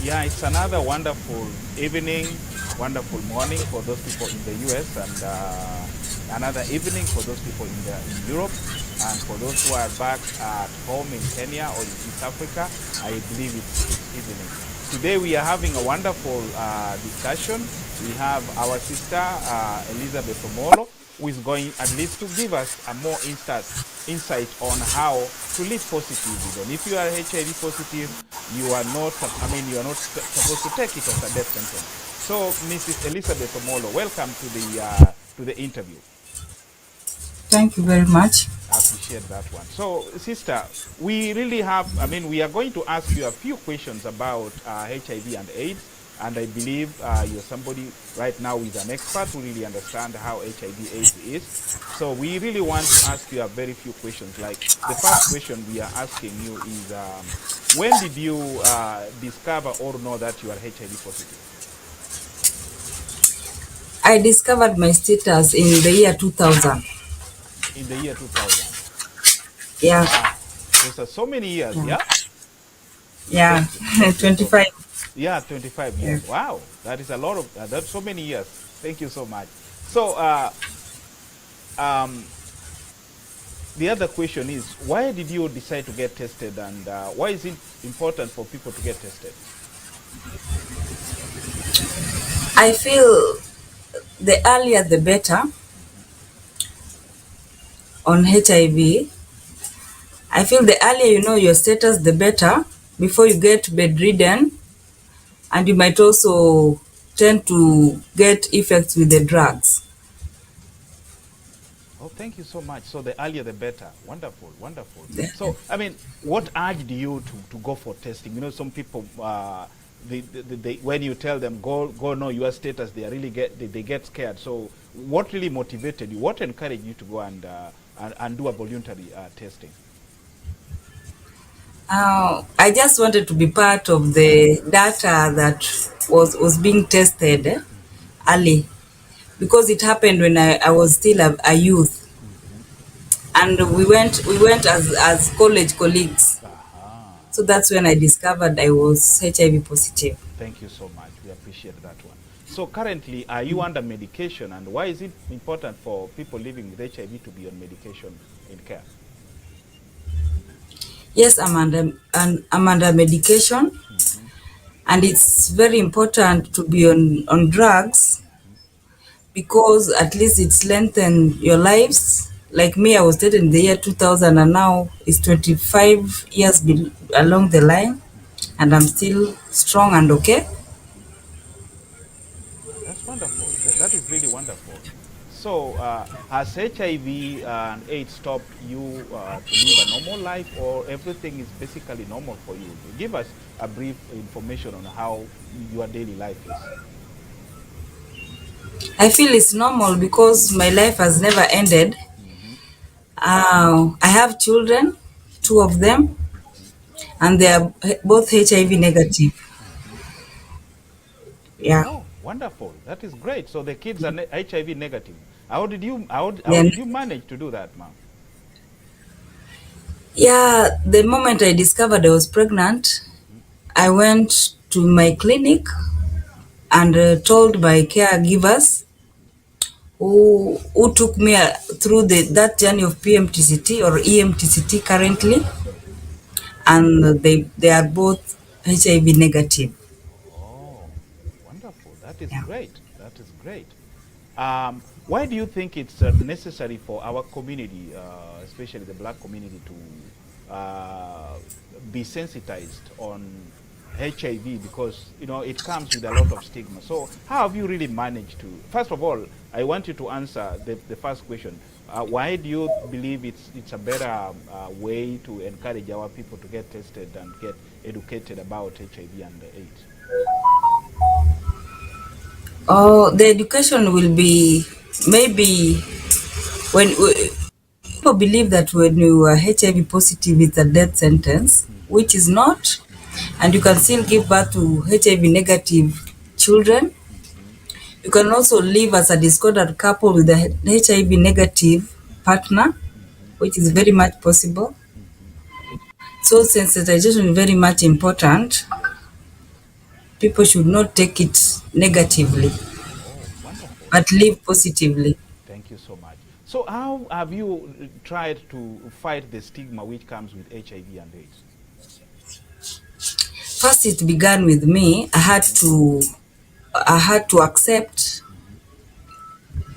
Yeah, it's another wonderful evening, wonderful morning for those people in the US, and another evening for those people in Europe, and for those who are back at home in Kenya or in East Africa. I believe it's evening. Today we are having a wonderful discussion. We have our sister Elizabeth Omolo, who is going at least to give us a more insight on how to live positively. And if you are HIV positive, you are not, you are not supposed to take it as a death sentence. So, Mrs. Elizabeth Omolo, welcome to the interview. Thank you very much. I appreciate that one. So, sister, we really have, we are going to ask you a few questions about HIV and AIDS. And I believe you're somebody right now who is an expert who really understands how HIV/AIDS is. So we really want to ask you a very few questions. Like the first question we are asking you is, when did you discover or know that you are HIV positive? I discovered my status in the year 2000. In the year 2000? Yeah. Wow. Those are so many years, yeah? Yeah, 25. Yeah, 25 years. Yeah. Wow, that is a lot of, that's so many years. Thank you so much. So, the other question is, why did you decide to get tested, and why is it important for people to get tested? I feel the earlier the better on HIV. I feel the earlier you know your status, the better, before you get bedridden, and you might also tend to get effects with the drugs. Oh, thank you so much. So the earlier the better. Wonderful, wonderful. Yeah. So, what urged you to go for testing? You know, some people, when you tell them go know your status, they really they get scared. So, what really motivated you? What encouraged you to go and do a voluntary testing? I just wanted to be part of the data that was being tested early, because it happened when I was still a youth. And we went as college colleagues. So that's when I discovered I was HIV positive. Thank you so much. We appreciate that one. So currently, are you under medication, and why is it important for people living with HIV to be on medication in care? Yes, I'm under medication, and it's very important to be on drugs, because at least it's lengthened your lives. Like me, I was dated in the year 2000, and now it's 25 years along the line, and I'm still strong and okay. That's wonderful. That is really wonderful. So, has HIV and AIDS stopped you to live a normal life, or everything is basically normal for you? Give us a brief information on how your daily life is. I feel it's normal because my life has never ended. I have children, two of them, and they are both HIV negative. Yeah. Oh, wonderful. That is great. So the kids are HIV negative. How did you manage to do that, ma'am? Yeah, the moment I discovered I was pregnant, I went to my clinic and told my caregivers who took me through that journey of PMTCT or EMTCT currently, and they are both HIV negative. Oh, wonderful. That is Yeah. great. That is great. Why do you think it's necessary for our community, especially the black community, to be sensitized on HIV? Because, you know, it comes with a lot of stigma. So how have you really managed to, first of all, I want you to answer the first question. Why do you believe it's a better way to encourage our people to get tested and get educated about HIV and AIDS? Oh, the education will be maybe when people believe that when you are HIV positive, it's a death sentence, which is not, and you can still give birth to HIV negative children. You can also live as a discordant couple with a HIV negative partner, which is very much possible. So sensitization is very much important. Yes. people should not take it negatively, Oh, wonderful. but live positively. Thank you so much. So how have you tried to fight the stigma which comes with HIV and AIDS? First, it began with me. I had to accept,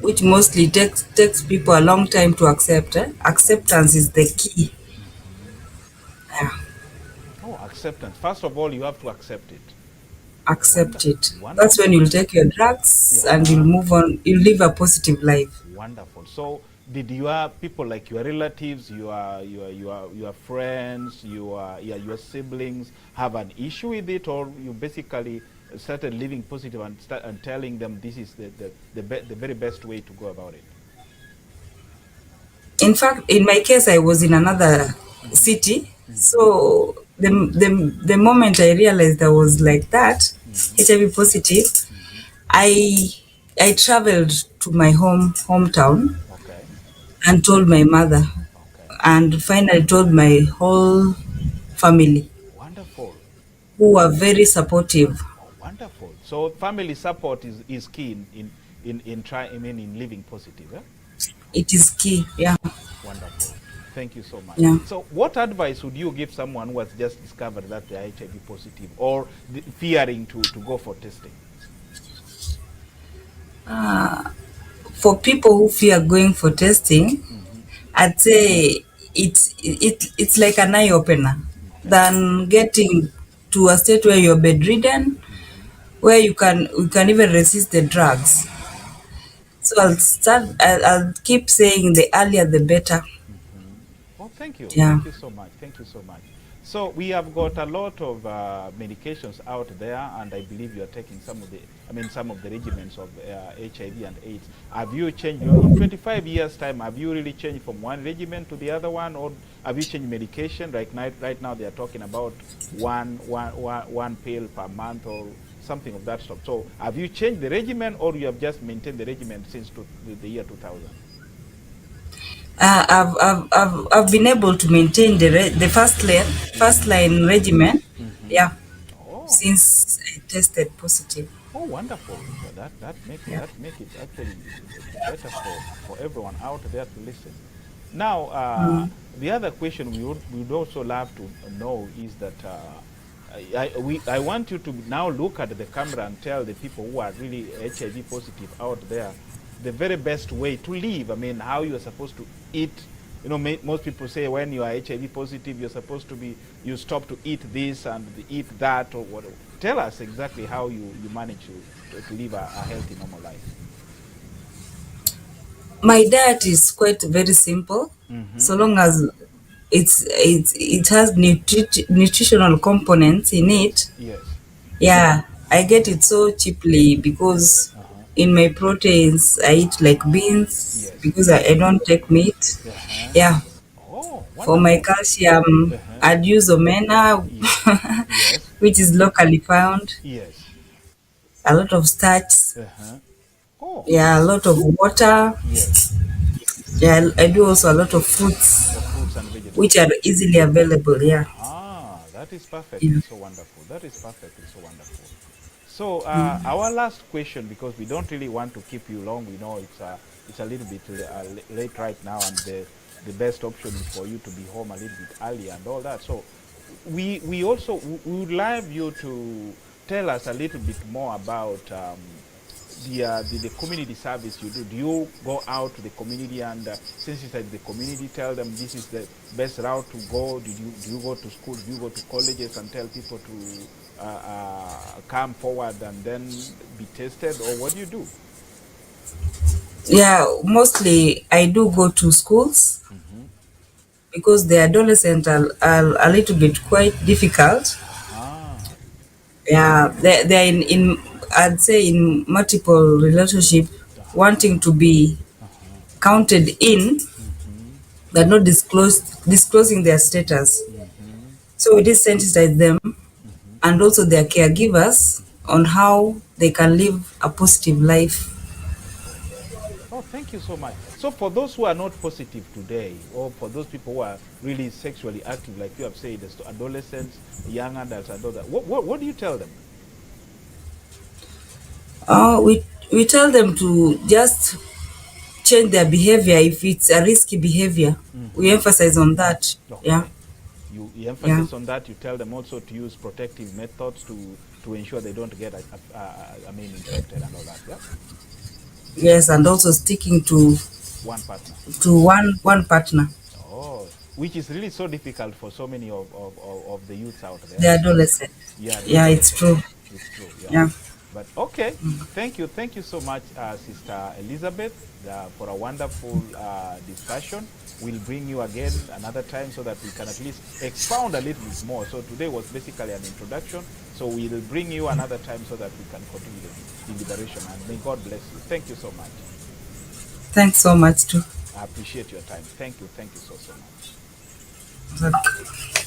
which mostly takes people a long time to accept. Acceptance is the key. Yeah, Oh, acceptance. First of all, you have to accept it. accept it. That's when Wonderful. you'll take your drugs and you'll Yeah. move on. You'll live a positive life. Wonderful. So, did your people like your relatives, your friends, your siblings have an issue with it, or you basically started living positive and telling them this is the very best way to go about it? In fact, in my case, I was in another Mm-hmm. city. Mm-hmm. So the moment I realized I was like that, Mm-hmm. HIV positive, Mm-hmm. I I traveled to my hometown Okay. and told my mother, Okay. and finally told my whole family, Wonderful. who were very supportive. Oh, wonderful. So family support is key in living positive. Eh? It is key. Yeah, Wonderful. Thank you so much. yeah. So what advice would you give someone who has just discovered that they're HIV positive or fearing to go for testing? For people who fear going for testing, Mm-hmm. I'd say it's like an eye opener Okay. than getting to a state where you're bedridden, Mm-hmm. where you can even resist the drugs. Mm-hmm. So I'll keep saying the earlier the better. Mm-hmm. Oh, thank you. Yeah. Thank you so much. Thank you so much. So we have got a lot of medications out there, and I believe you are taking some of the regimens of HIV and AIDS. Have you changed in 25 years' time? Have you really changed from one regimen to the other one, or have you changed medication? Right now, they are talking about one pill per month or something of that sort. So, have you changed the regimen, or you have just maintained the regimen since the year 2000? I've been able to maintain the first Mm-hmm. line regimen. Mm-hmm. Yeah, Oh. since I tested positive. Oh, wonderful! So Yeah. that make it actually better for everyone out there to listen. Now, Mm. the other question we would also love to know is that I want you to now look at the camera and tell the people who are really HIV positive out there the very best way to live. I mean, how you are supposed to eat. You know, most people say when you are HIV positive, you're supposed to you stop to eat this and eat that or whatever. Tell us exactly how you manage to live a healthy, normal life. My diet is quite very simple, Mm-hmm. so long as it has nutritional components in Yes, it. yes. Yeah, I get it so cheaply because Uh-huh. in my proteins I eat like beans Yes, because I don't take meat. uh-huh. Yeah, Oh, for my wonderful. calcium Uh-huh. I'd use omena, Yes, yes, which is locally found. yes. A lot of starch. Uh-huh. Oh, Yeah, a lot of water. yes. Yeah, I do also a lot of fruits, Or fruits and which vegetables. are easily available. Yeah. Aha, that is perfectly Yeah. so wonderful. That is perfectly so wonderful. So Mm. our last question, because we don't really want to keep you long, we know it's a little bit late right now, and the best option is for you to be home a little bit early and all that. So we would like you to tell us a little bit more about the community service you do. Do you go out to the community and sensitize the community, tell them this is the best route to go? Do you go to school? Do you go to colleges and tell people to come forward and then be tested, or what do you do? Yeah, mostly I do go to schools Mm-hmm. because the adolescents are a little bit quite difficult. Aha. Yeah, they're in I'd say in multiple relationship, wanting Aha. to be Uh-huh. counted in, Mm-hmm. but not disclosing their status. Mm-hmm. So we did sensitize them Mm-hmm. and also their caregivers on how they can live a positive life. Wonderful. Oh, thank you so much. So for those who are not positive today, or for those people who are really sexually active, like you have said, as to adolescents, young adults, and all that, what do you tell them? We tell them to just change their behavior if it's a risky behavior. We emphasize on that. Yeah, Okay. You yeah. emphasize on that. You tell them also to use protective methods to ensure they don't get, I mean, infected and all that. Yeah. Yes, and also sticking to One partner. one partner. Oh, which is really so difficult for so many of the youths out there. The adolescent. Yeah, the Yeah, it's adolescents. true. It's true. Yeah. Yeah. But okay, thank you so much, Sister Elizabeth, for a wonderful discussion. We'll bring you again another time so that we can at least expound a little bit more. So today was basically an introduction. So we'll bring you another time so that we can continue the deliberation. And may God bless you. Thank you so much. Thanks so much too. I appreciate your time. Thank you. Thank you so much. Okay.